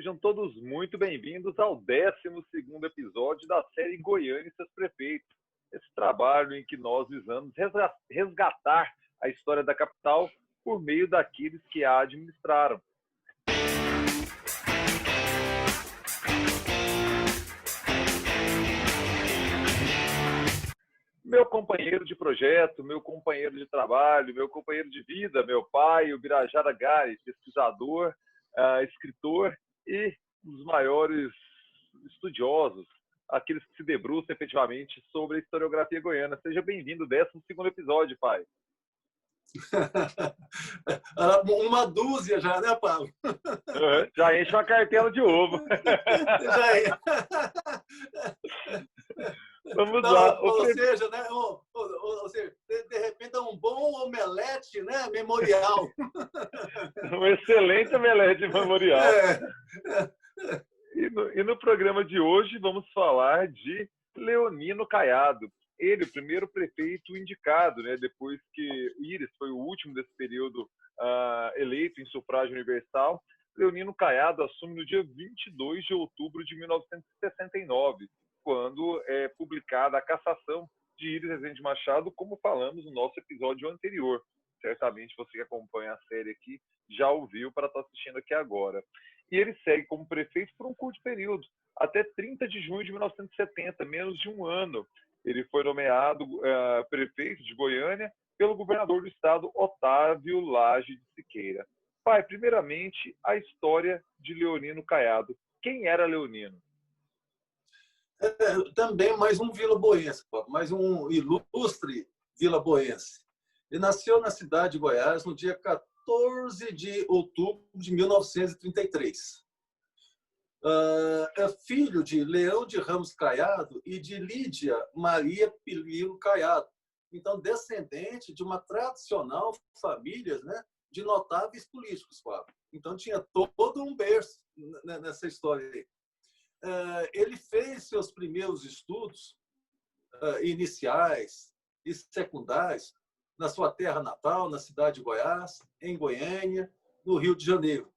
Sejam todos muito bem-vindos ao 12º episódio da série Goiânia e seus prefeitos. Esse trabalho em que nós visamos resgatar a história da capital por meio daqueles que a administraram. Meu companheiro de projeto, meu companheiro de trabalho, meu companheiro de vida, meu pai, o Birajara Gari, pesquisador, escritor e um dos maiores estudiosos, aqueles que se debruçam efetivamente sobre a historiografia goiana. Seja bem-vindo ao 12º episódio, pai. Uma dúzia já, né, Paulo? Já enche uma cartela de ovo. Já é. Vamos Não, lá. ou seja, né, ou seja, de repente é um bom omelete, né, memorial. Um excelente omelete memorial. É. E no programa de hoje vamos falar de Leonino Caiado. Ele, o primeiro prefeito indicado, né, depois que Íris foi o último desse período eleito em sufrágio universal. Leonino Caiado assume no dia 22 de outubro de 1969, quando é publicada a cassação de Íris Rezende Machado, como falamos no nosso episódio anterior. Certamente você que acompanha a série aqui já ouviu para estar assistindo aqui agora. E ele segue como prefeito por um curto período, até 30 de junho de 1970, menos de um ano. Ele foi nomeado prefeito de Goiânia pelo governador do estado, Otávio Lage de Siqueira. Pai, primeiramente, a história de Leonino Caiado. Quem era Leonino? Também mais um vilaboense, mais um ilustre vilaboense. Ele nasceu na cidade de Goiás no dia 14 de outubro de 1933. É filho de Leão de Ramos Caiado e de Lídia Maria Pililo Caiado. Então, descendente de uma tradicional família, né, de notáveis políticos, Fábio. Então, tinha todo um berço nessa história aí. Ele fez seus primeiros estudos iniciais e secundários na sua terra natal, na cidade de Goiás, em Goiânia, no Rio de Janeiro.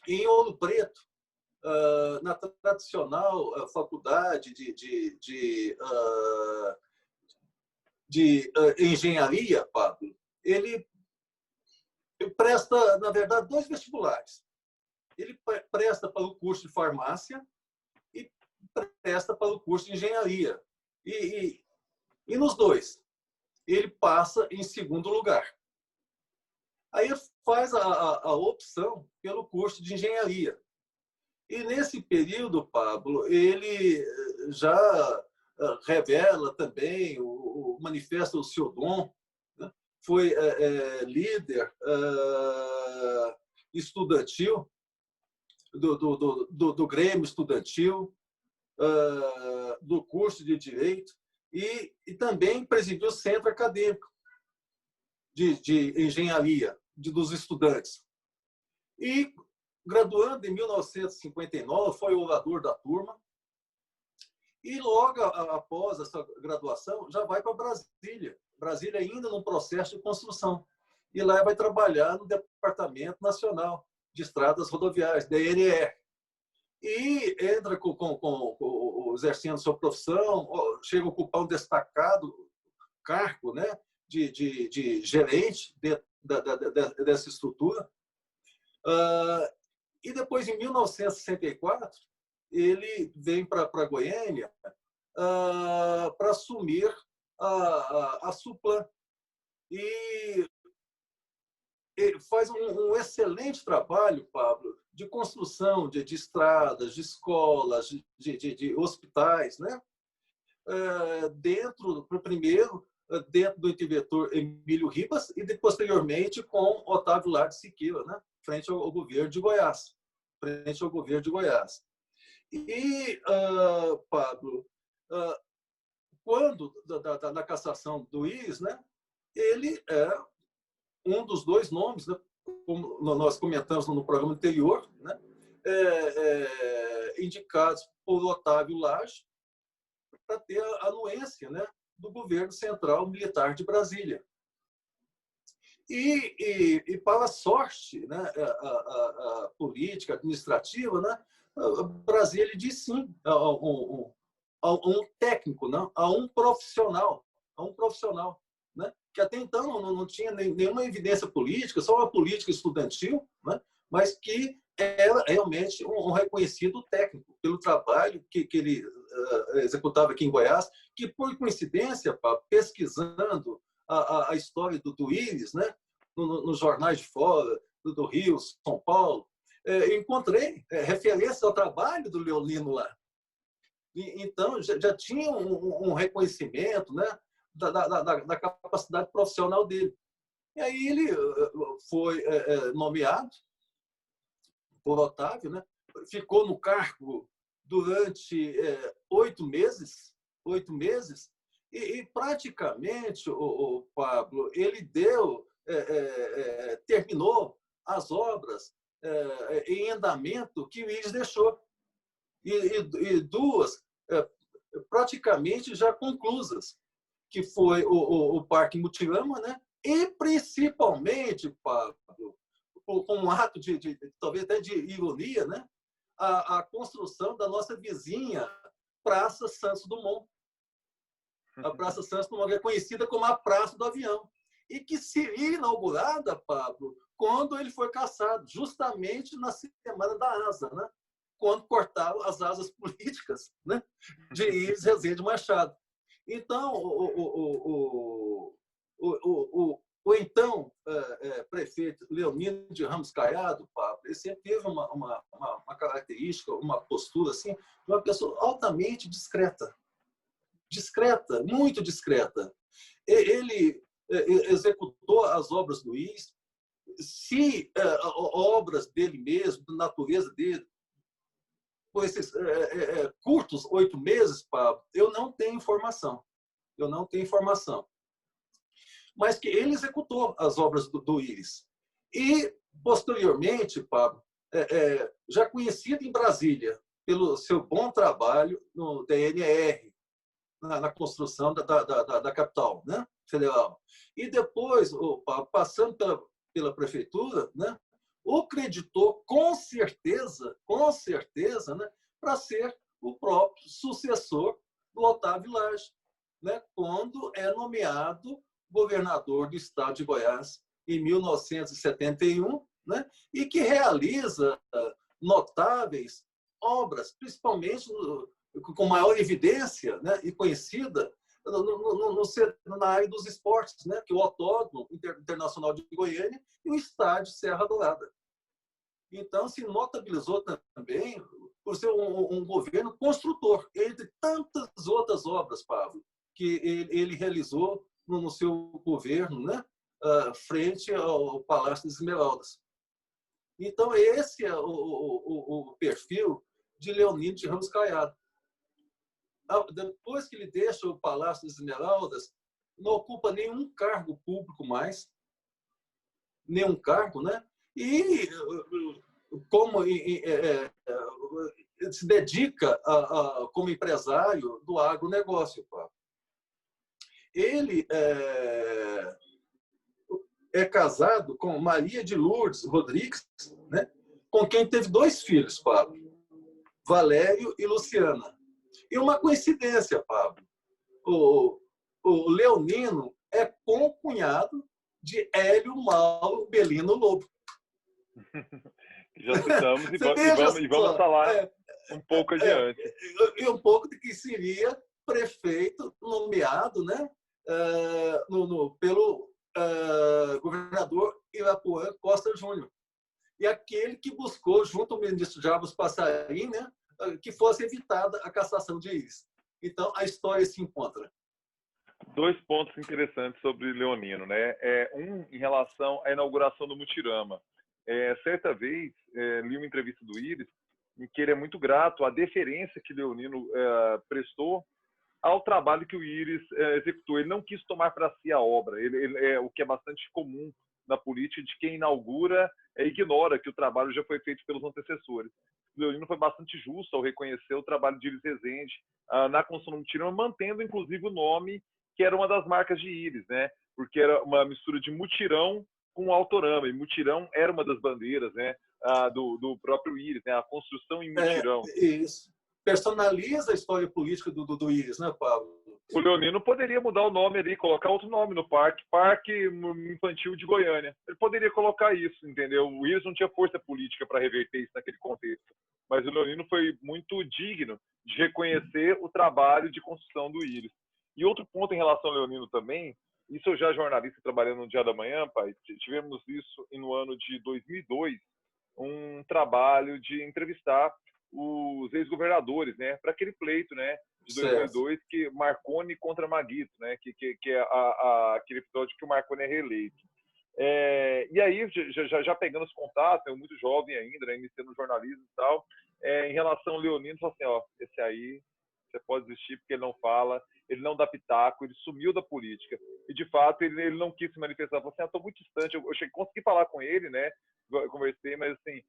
Em Ouro Preto, na tradicional faculdade de engenharia, Pablo, ele presta, na verdade, 2 vestibulares. Ele presta para o curso de farmácia e presta para o curso de engenharia. E nos 2, ele passa em segundo lugar. Aí ele faz a opção pelo curso de engenharia. E nesse período, Pablo, ele já revela também o Manifesto do Seu Dom, né? Foi líder estudantil do Grêmio Estudantil, do curso de Direito, e também presidiu o Centro Acadêmico de Engenharia dos estudantes. E, graduando em 1959, foi orador da turma, e logo após essa graduação já vai para Brasília. Brasília ainda num processo de construção. E lá vai trabalhar no Departamento Nacional de Estradas Rodoviárias, DNR. E entra exercendo sua profissão, chega a ocupar um destacado cargo, né, de gerente dessa estrutura. E depois, em 1964, ele vem para Goiânia para assumir a Suplan. E faz um excelente trabalho, Pablo, de construção de estradas, de escolas, de hospitais, né? Primeiro dentro do interventor Emílio Ribas e posteriormente com Otávio Lage de Siqueira, né? Frente ao governo de Goiás. E, Pablo, quando da cassação do Íris, né? Ele é um dos 2 nomes, né, como nós comentamos no programa anterior, né, indicados por Otávio Lage para ter a anuência, né, do governo central militar de Brasília. E para a sorte, né, a política administrativa, né, Brasília diz sim a um técnico, não, a um profissional, né, que até então não tinha nenhuma evidência política, só uma política estudantil, né, mas que era realmente um reconhecido técnico pelo trabalho que ele executava aqui em Goiás, que, por coincidência, pesquisando a história do Íris, né, nos jornais de fora, do Rio, São Paulo, encontrei referência ao trabalho do Leonino lá. Então, já tinha um reconhecimento, né, da capacidade profissional dele. E aí ele foi nomeado por Otávio, né, ficou no cargo durante 8 meses, e praticamente, o Pablo, ele terminou as obras em andamento que o Íris deixou. E duas praticamente já conclusas, que foi o Parque Mutirama, né? E principalmente, Pablo, com um ato talvez até de ironia, né? A construção da nossa vizinha Praça Santos Dumont. A Praça Santos Dumont é conhecida como a Praça do Avião, e que seria inaugurada, Pablo, quando ele foi cassado, justamente na Semana da Asa, né? Quando cortaram as asas políticas, né, de Íris Rezende Machado. Então, o então prefeito Leonino de Ramos Caiado, Pablo, ele sempre teve uma característica, uma postura assim, de uma pessoa altamente discreta, muito discreta. Ele executou as obras do Íris, se obras dele mesmo, da natureza dele, por esses curtos 8 meses, Pablo, eu não tenho informação. Mas que ele executou as obras do Íris. E, posteriormente, Pablo, já conhecido em Brasília pelo seu bom trabalho no DNR, na construção da capital, né, federal. E depois, passando pela prefeitura, né, o creditou com certeza, né, para ser o próprio sucessor do Otávio Lage, né, quando é nomeado governador do estado de Goiás em 1971, né, e que realiza notáveis obras, principalmente com maior evidência, né, e conhecida na área dos esportes, né, que é o Autódromo Internacional de Goiânia e o Estádio Serra Dourada. Então, se notabilizou também por ser um governo construtor, entre tantas outras obras, Pablo, que ele realizou no seu governo, né, frente ao Palácio das Esmeraldas. Então, esse é o perfil de Leonino de Ramos Caiado. Depois que ele deixa o Palácio das Esmeraldas, não ocupa nenhum cargo público mais, nenhum cargo, né? E como se dedica como empresário do agronegócio. Ele é casado com Maria de Lourdes Rodrigues, né? Com quem teve 2 filhos, Pablo, Valério e Luciana. E uma coincidência, Pablo, o Leonino é concunhado de Hélio Mauro Belino Lobo. Já citamos e vamos falar um pouco adiante. E um pouco de que seria prefeito nomeado, né, pelo governador Irapuã Costa Júnior. E aquele que buscou, junto ao ministro Jarbas Passarim, né, que fosse evitada a cassação de Íris. Então, a história se encontra. 2 pontos interessantes sobre Leonino, né? Um em relação à inauguração do Mutirama. Certa vez, li uma entrevista do Íris, em que ele é muito grato à deferência que Leonino prestou ao trabalho que o Íris executou. Ele não quis tomar para si a obra, o que é bastante comum na política, de quem inaugura ignora que o trabalho já foi feito pelos antecessores. Leonino foi bastante justo ao reconhecer o trabalho de Íris Rezende na construção do Mutirama, mantendo inclusive o nome que era uma das marcas de Íris, né? Porque era uma mistura de mutirão com o Autorama, e mutirão era uma das bandeiras, né, do próprio Íris, né, a construção em mutirão. Isso. Personaliza a história política do Íris, né, Pablo? O Leonino poderia mudar o nome ali, colocar outro nome no parque, Parque Infantil de Goiânia. Ele poderia colocar isso, entendeu? O Íris não tinha força política para reverter isso naquele contexto. Mas o Leonino foi muito digno de reconhecer o trabalho de construção do Íris. E outro ponto em relação ao Leonino também, isso eu já jornalista trabalhando no Dia da Manhã, pai, tivemos isso no ano de 2002, um trabalho de entrevistar os ex-governadores, né, para aquele pleito, né, de 2002, que Marconi contra Maguito, né, que é aquele episódio que o Marconi é reeleito. E aí, já pegando os contatos, eu muito jovem ainda, né, iniciando jornalismo e tal, em relação ao Leonino, falou assim, ó, esse aí você pode desistir porque ele não fala, ele não dá pitaco, ele sumiu da política. E, de fato, ele não quis se manifestar. Falou assim, estou muito distante. Eu consegui falar com ele, né? Eu conversei, mas, assim,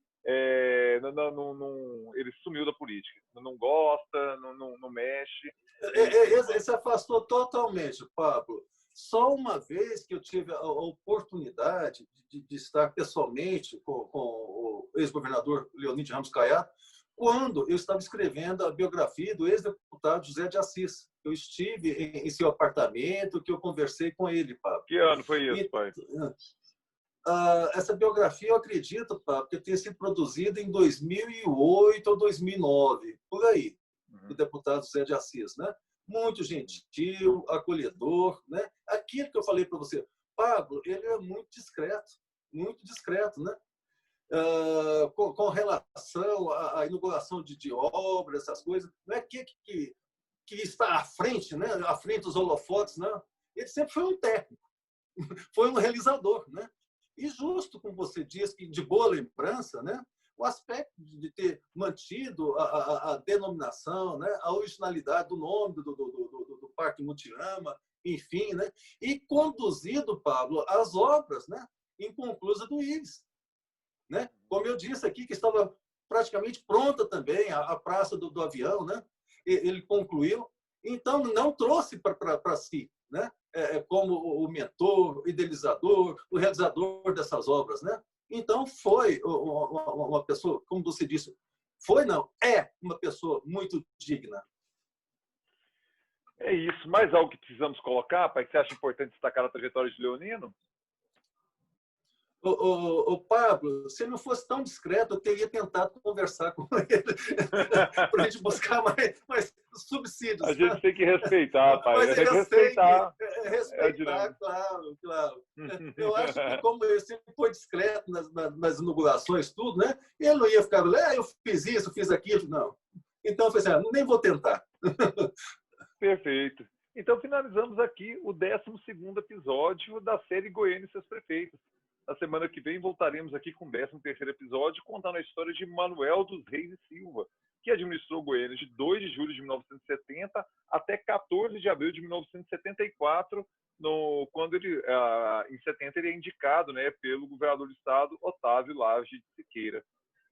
ele sumiu da política. Não gosta, não mexe. Ele se afastou totalmente, Pablo. Só uma vez que eu tive a oportunidade de estar pessoalmente com o ex-governador Leonir de Ramos Caiado, quando eu estava escrevendo a biografia do ex-deputado José de Assis. Eu estive em seu apartamento, que eu conversei com ele, Pablo. Que ano foi isso, pai? Essa biografia, eu acredito, Pablo, que tenha sido produzida em 2008 ou 2009, por aí, do deputado José de Assis, né? Muito gentil, acolhedor, né? Aquilo que eu falei para você, Pablo, ele é muito discreto, né? Com relação à inauguração de obras, essas coisas, não é que está à frente, né? À frente dos holofotes, não. Ele sempre foi um técnico, foi um realizador, né? E justo como você diz, que de boa lembrança, né? O aspecto de ter mantido a denominação, né? A originalidade do nome do Parque Mutirama, enfim, né? E conduzido, Pablo, as obras, né? Inconclusas do Íris. Né? Como eu disse aqui, que estava praticamente pronta também a Praça do Avião, né? Ele concluiu, então não trouxe para si, né? Como o mentor, o idealizador, o realizador dessas obras, né? Então foi uma pessoa, como você disse, é uma pessoa muito digna. É isso. Mais algo que precisamos colocar, pai, que você acha importante destacar na trajetória de Leonino? Pablo, se ele não fosse tão discreto, eu teria tentado conversar com ele para a gente buscar mais subsídios. A gente tem que respeitar, pai. Mas tem que respeitar. Respeitar, claro. Eu acho que, como ele sempre foi discreto nas inaugurações, tudo, né? Ele não ia ficar, eu fiz isso, fiz aquilo, não. Então, eu falei assim, nem vou tentar. Perfeito. Então, finalizamos aqui o 12º episódio da série Goiânia e seus prefeitos. Na semana que vem voltaremos aqui com o 13º episódio, contando a história de Manuel dos Reis e Silva, que administrou Goiânia de 2 de julho de 1970 até 14 de abril de 1974, quando ele, em 70, ele é indicado, né, pelo governador do estado, Otávio Lage de Siqueira.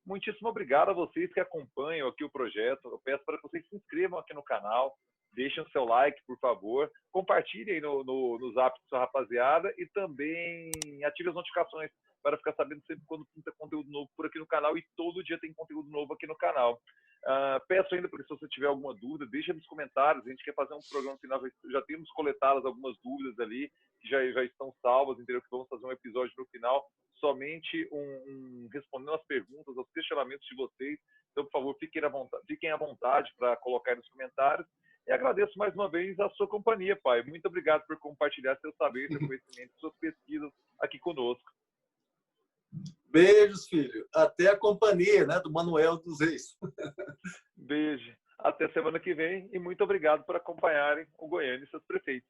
Muitíssimo obrigado a vocês que acompanham aqui o projeto. Eu peço para que vocês se inscrevam aqui no canal, deixem o seu like, por favor, compartilhem aí no zap da sua rapaziada e também ative as notificações para ficar sabendo sempre quando pinta conteúdo novo por aqui no canal, e todo dia tem conteúdo novo aqui no canal. Peço ainda, porque se você tiver alguma dúvida, deixa nos comentários. A gente quer fazer um programa final, já temos coletadas algumas dúvidas ali, que já estão salvas, entendeu? Que vamos fazer um episódio no final, somente respondendo as perguntas, aos questionamentos de vocês. Então, por favor, fiquem à vontade para colocar aí nos comentários. E agradeço mais uma vez a sua companhia, pai. Muito obrigado por compartilhar seu saber, seu conhecimento, suas pesquisas aqui conosco. Beijos, filho. Até a companhia, né, do Manuel dos Reis. Beijo. Até semana que vem e muito obrigado por acompanharem o Goiânia e seus prefeitos.